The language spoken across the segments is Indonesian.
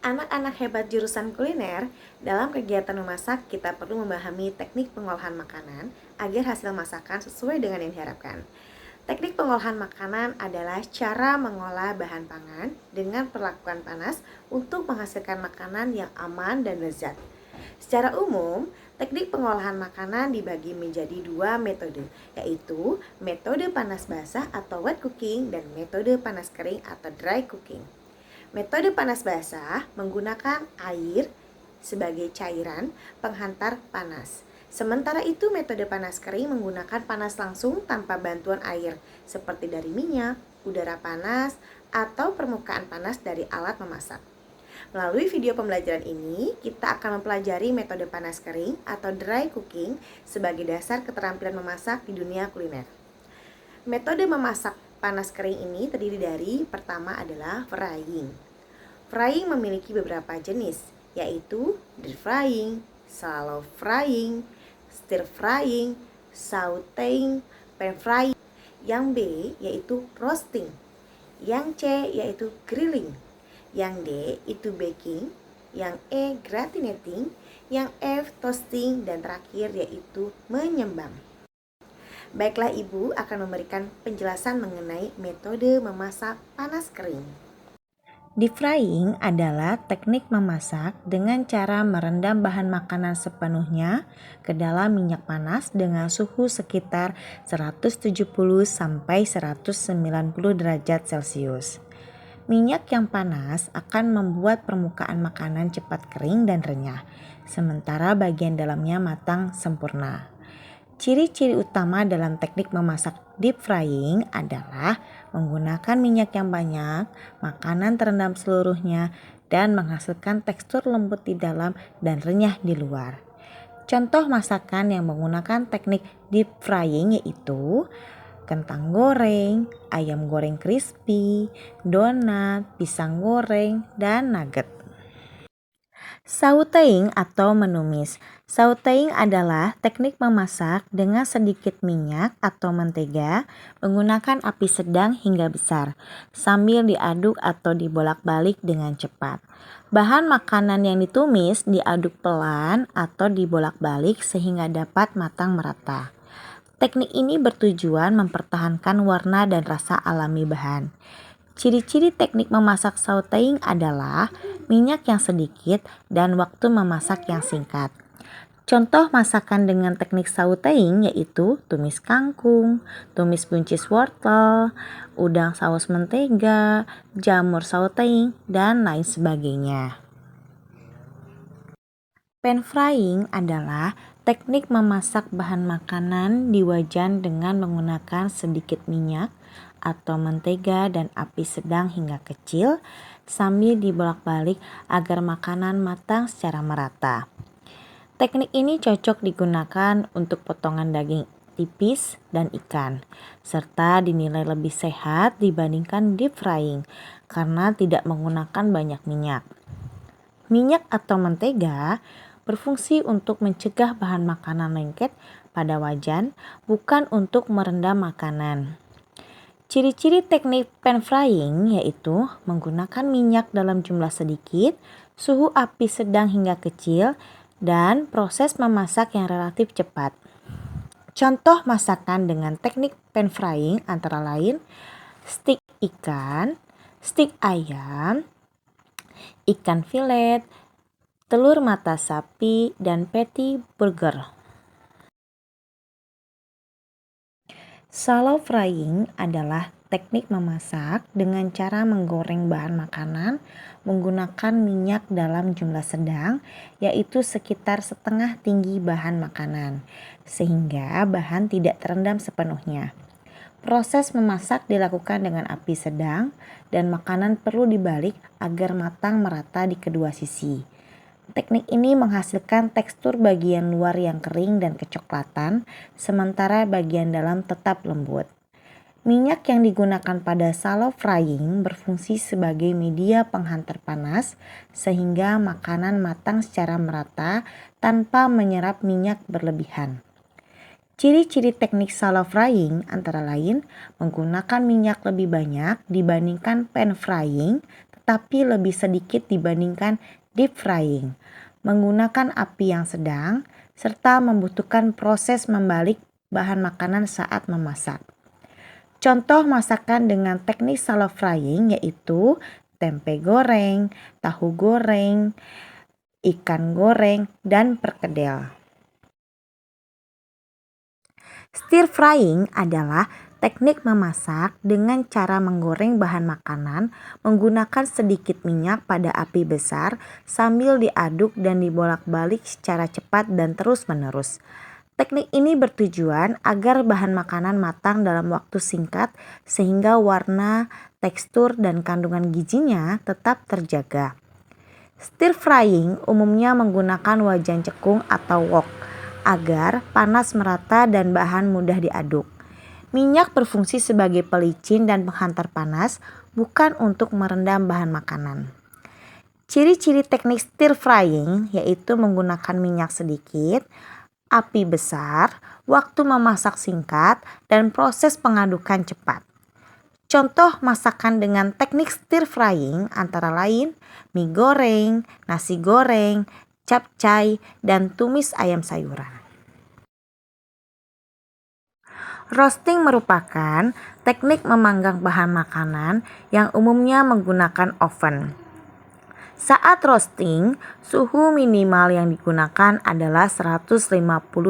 Anak-anak hebat jurusan kuliner, dalam kegiatan memasak kita perlu memahami teknik pengolahan makanan agar hasil masakan sesuai dengan yang diharapkan. Teknik pengolahan makanan adalah cara mengolah bahan pangan dengan perlakuan panas untuk menghasilkan makanan yang aman dan lezat. Secara umum, teknik pengolahan makanan dibagi menjadi dua metode, yaitu metode panas basah atau wet cooking dan metode panas kering atau dry cooking. Metode panas basah menggunakan air sebagai cairan penghantar panas. Sementara itu metode panas kering menggunakan panas langsung tanpa bantuan air seperti dari minyak, udara panas, atau permukaan panas dari alat memasak. Melalui video pembelajaran ini, kita akan mempelajari metode panas kering atau dry cooking sebagai dasar keterampilan memasak di dunia kuliner. Metode memasak panas kering ini terdiri dari pertama adalah frying. Frying memiliki beberapa jenis, yaitu deep frying, shallow frying, stir frying, sauteing, pan frying. Yang B yaitu roasting, yang C yaitu grilling, yang D itu baking, yang E gratinating, yang F toasting, dan terakhir yaitu menyembam. Baiklah, Ibu akan memberikan penjelasan mengenai metode memasak panas kering. Deep frying adalah teknik memasak dengan cara merendam bahan makanan sepenuhnya ke dalam minyak panas dengan suhu sekitar 170 sampai 190 derajat Celcius. Minyak yang panas akan membuat permukaan makanan cepat kering dan renyah, sementara bagian dalamnya matang sempurna. Ciri-ciri utama dalam teknik memasak deep frying adalah menggunakan minyak yang banyak, makanan terendam seluruhnya, dan menghasilkan tekstur lembut di dalam dan renyah di luar. Contoh masakan yang menggunakan teknik deep frying yaitu kentang goreng, ayam goreng crispy, donat, pisang goreng, dan nugget. Sauteing atau menumis. Sauteing adalah teknik memasak dengan sedikit minyak atau mentega menggunakan api sedang hingga besar sambil diaduk atau dibolak-balik dengan cepat. Bahan makanan yang ditumis diaduk pelan atau dibolak-balik sehingga dapat matang merata. Teknik ini bertujuan mempertahankan warna dan rasa alami bahan. Ciri-ciri teknik memasak sauteing adalah minyak yang sedikit dan waktu memasak yang singkat. Contoh masakan dengan teknik sauteing yaitu tumis kangkung, tumis buncis wortel, udang saus mentega, jamur sauteing, dan lain sebagainya. Pan frying adalah teknik memasak bahan makanan di wajan dengan menggunakan sedikit minyak atau mentega dan api sedang hingga kecil sambil dibolak-balik agar makanan matang secara merata. Teknik ini cocok digunakan untuk potongan daging tipis dan ikan, serta dinilai lebih sehat dibandingkan deep frying karena tidak menggunakan banyak minyak. Minyak atau mentega berfungsi untuk mencegah bahan makanan lengket pada wajan, bukan untuk merendam makanan. Ciri-ciri teknik pan frying yaitu menggunakan minyak dalam jumlah sedikit, suhu api sedang hingga kecil, dan proses memasak yang relatif cepat. Contoh masakan dengan teknik pan frying antara lain stik ikan, stik ayam, ikan filet, telur mata sapi, dan patty burger. Shallow frying adalah teknik memasak dengan cara menggoreng bahan makanan menggunakan minyak dalam jumlah sedang, yaitu sekitar setengah tinggi bahan makanan, sehingga bahan tidak terendam sepenuhnya. Proses memasak dilakukan dengan api sedang dan makanan perlu dibalik agar matang merata di kedua sisi. Teknik ini menghasilkan tekstur bagian luar yang kering dan kecoklatan, sementara bagian dalam tetap lembut. Minyak yang digunakan pada shallow frying berfungsi sebagai media penghantar panas, sehingga makanan matang secara merata tanpa menyerap minyak berlebihan. Ciri-ciri teknik shallow frying antara lain menggunakan minyak lebih banyak dibandingkan pan frying, tetapi lebih sedikit dibandingkan deep frying, menggunakan api yang sedang, serta membutuhkan proses membalik bahan makanan saat memasak. Contoh masakan dengan teknik shallow frying yaitu tempe goreng, tahu goreng, ikan goreng, dan perkedel. Stir frying adalah teknik memasak dengan cara menggoreng bahan makanan menggunakan sedikit minyak pada api besar sambil diaduk dan dibolak-balik secara cepat dan terus-menerus. Teknik ini bertujuan agar bahan makanan matang dalam waktu singkat sehingga warna, tekstur, dan kandungan gizinya tetap terjaga. Stir frying umumnya menggunakan wajan cekung atau wok agar panas merata dan bahan mudah diaduk. Minyak berfungsi sebagai pelicin dan penghantar panas, bukan untuk merendam bahan makanan. Ciri-ciri teknik stir frying yaitu menggunakan minyak sedikit, api besar, waktu memasak singkat, dan proses pengadukan cepat. Contoh masakan dengan teknik stir frying antara lain mie goreng, nasi goreng, capcay, dan tumis ayam sayuran. Roasting merupakan teknik memanggang bahan makanan yang umumnya menggunakan oven. Saat roasting, suhu minimal yang digunakan adalah 150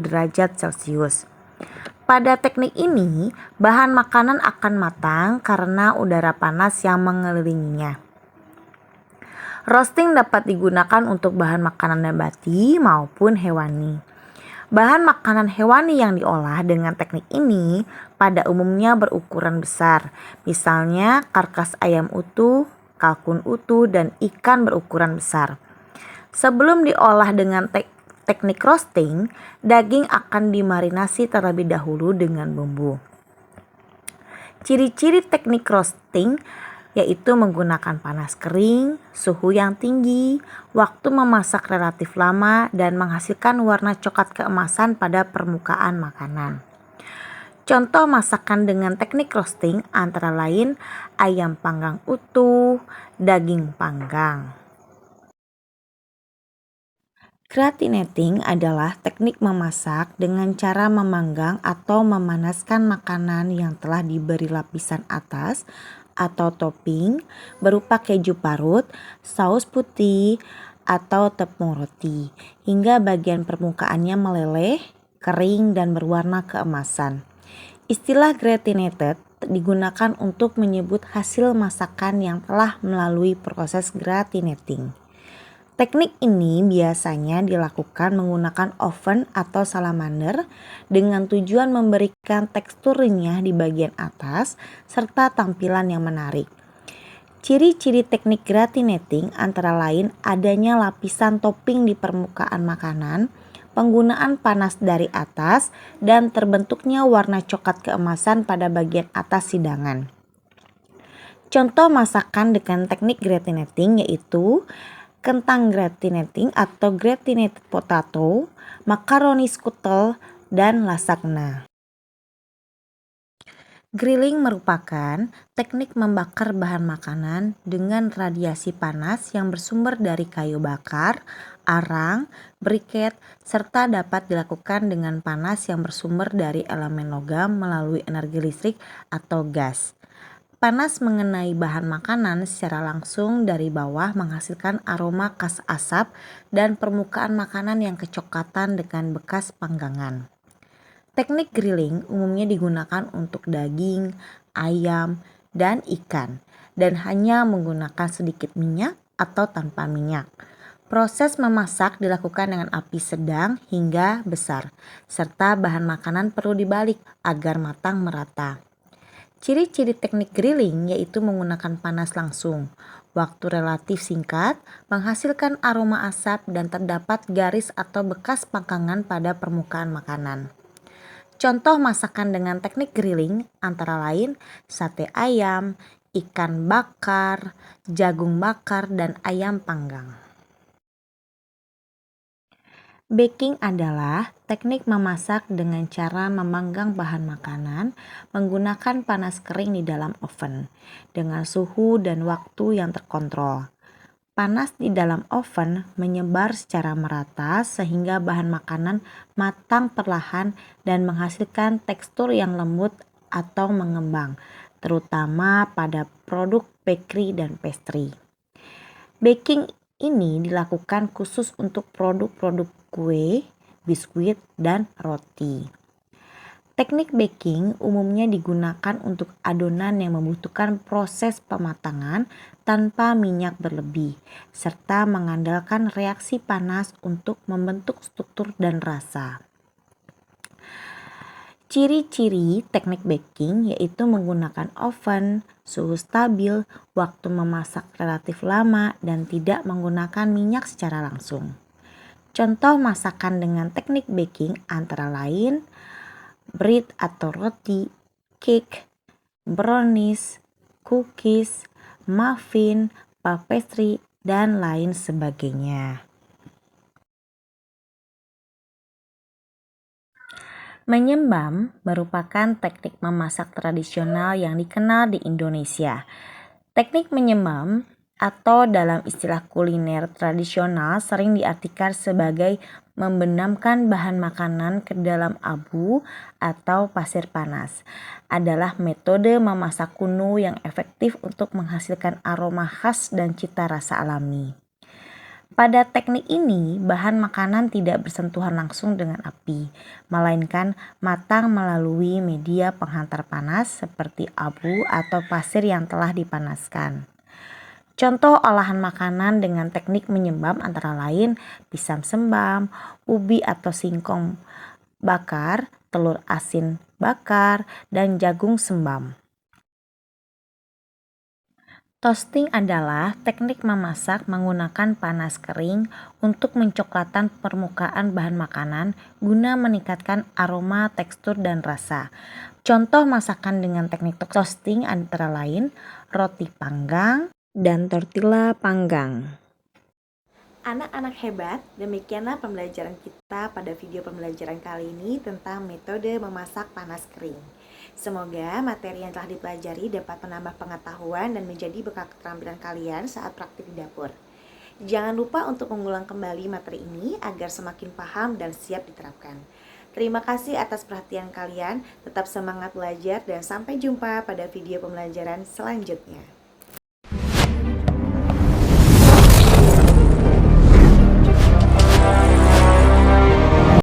derajat Celcius. Pada teknik ini, bahan makanan akan matang karena udara panas yang mengelilinginya. Roasting dapat digunakan untuk bahan makanan nabati maupun hewani. Bahan makanan hewani yang diolah dengan teknik ini pada umumnya berukuran besar, misalnya karkas ayam utuh, kalkun utuh, dan ikan berukuran besar. Sebelum diolah dengan teknik roasting, daging akan dimarinasi terlebih dahulu dengan bumbu. Ciri-ciri teknik roasting yaitu menggunakan panas kering, suhu yang tinggi, waktu memasak relatif lama, dan menghasilkan warna coklat keemasan pada permukaan makanan. Contoh masakan dengan teknik roasting antara lain ayam panggang utuh, daging panggang. Gratinating adalah teknik memasak dengan cara memanggang atau memanaskan makanan yang telah diberi lapisan atas atau topping berupa keju parut, saus putih, atau tepung roti hingga bagian permukaannya meleleh, kering, dan berwarna keemasan. Istilah gratinated digunakan untuk menyebut hasil masakan yang telah melalui proses gratinating. Teknik ini biasanya dilakukan menggunakan oven atau salamander dengan tujuan memberikan tekstur renyah di bagian atas serta tampilan yang menarik. Ciri-ciri teknik gratinating antara lain adanya lapisan topping di permukaan makanan, penggunaan panas dari atas, dan terbentuknya warna coklat keemasan pada bagian atas hidangan. Contoh masakan dengan teknik gratinating yaitu kentang gratinating atau gratinated potato, macaroni scuttle, dan lasagna. Grilling merupakan teknik membakar bahan makanan dengan radiasi panas yang bersumber dari kayu bakar, arang, briket, serta dapat dilakukan dengan panas yang bersumber dari elemen logam melalui energi listrik atau gas. Panas mengenai bahan makanan secara langsung dari bawah menghasilkan aroma khas asap dan permukaan makanan yang kecoklatan dengan bekas panggangan. Teknik grilling umumnya digunakan untuk daging, ayam, dan ikan dan hanya menggunakan sedikit minyak atau tanpa minyak. Proses memasak dilakukan dengan api sedang hingga besar, serta bahan makanan perlu dibalik agar matang merata. Ciri-ciri teknik grilling yaitu menggunakan panas langsung, waktu relatif singkat, menghasilkan aroma asap, dan terdapat garis atau bekas panggangan pada permukaan makanan. Contoh masakan dengan teknik grilling antara lain sate ayam, ikan bakar, jagung bakar, dan ayam panggang. Baking adalah teknik memasak dengan cara memanggang bahan makanan menggunakan panas kering di dalam oven dengan suhu dan waktu yang terkontrol. Panas di dalam oven menyebar secara merata sehingga bahan makanan matang perlahan dan menghasilkan tekstur yang lembut atau mengembang, terutama pada produk bakery dan pastry. Baking ini dilakukan khusus untuk produk-produk kue, biskuit, dan roti. Teknik baking umumnya digunakan untuk adonan yang membutuhkan proses pematangan tanpa minyak berlebih, serta mengandalkan reaksi panas untuk membentuk struktur dan rasa. Ciri-ciri teknik baking yaitu menggunakan oven, suhu stabil, waktu memasak relatif lama, dan tidak menggunakan minyak secara langsung. Contoh masakan dengan teknik baking antara lain bread atau roti, cake, brownies, cookies, muffin, puff pastry, dan lain sebagainya. Menyembam merupakan teknik memasak tradisional yang dikenal di Indonesia. Teknik menyembam atau dalam istilah kuliner tradisional sering diartikan sebagai membenamkan bahan makanan ke dalam abu atau pasir panas. Adalah metode memasak kuno yang efektif untuk menghasilkan aroma khas dan cita rasa alami. Pada teknik ini, bahan makanan tidak bersentuhan langsung dengan api, melainkan matang melalui media penghantar panas seperti abu atau pasir yang telah dipanaskan. Contoh olahan makanan dengan teknik menyembam antara lain pisang sembam, ubi atau singkong bakar, telur asin bakar, dan jagung sembam. Toasting adalah teknik memasak menggunakan panas kering untuk mencoklatan permukaan bahan makanan guna meningkatkan aroma, tekstur, dan rasa. Contoh masakan dengan teknik toasting antara lain roti panggang dan tortilla panggang. Anak-anak hebat, demikianlah pembelajaran kita pada video pembelajaran kali ini tentang metode memasak panas kering. Semoga materi yang telah dipelajari dapat menambah pengetahuan dan menjadi bekal keterampilan kalian saat praktik di dapur. Jangan lupa untuk mengulang kembali materi ini agar semakin paham dan siap diterapkan. Terima kasih atas perhatian kalian, tetap semangat belajar dan sampai jumpa pada video pembelajaran selanjutnya.